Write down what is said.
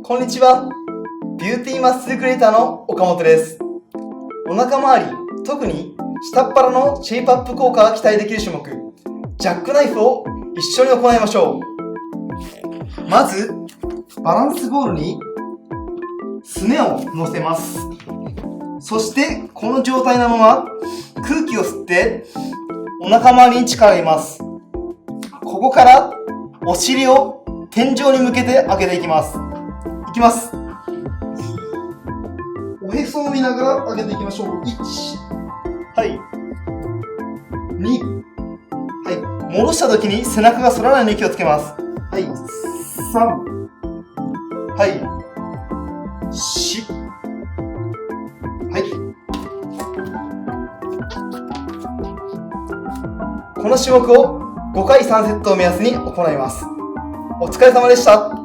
こんにちは。ビューティーマッスルクリエイターの岡本です。お腹周り、特に下っ腹のシェイプアップ効果が期待できる種目、ジャックナイフを一緒に行いましょう。まず、バランスボールにすねを乗せます。そして、この状態のまま空気を吸ってお腹周りに力を入れます。ここからお尻を天井に向けて上げていきます。いきます。おへそを見ながら上げていきましょう。1、はい、2、はい。戻した時に背中が反らないように気をつけます。はい、3、はい、4、はい。この種目を5回3セットを目安に行います。お疲れ様でした。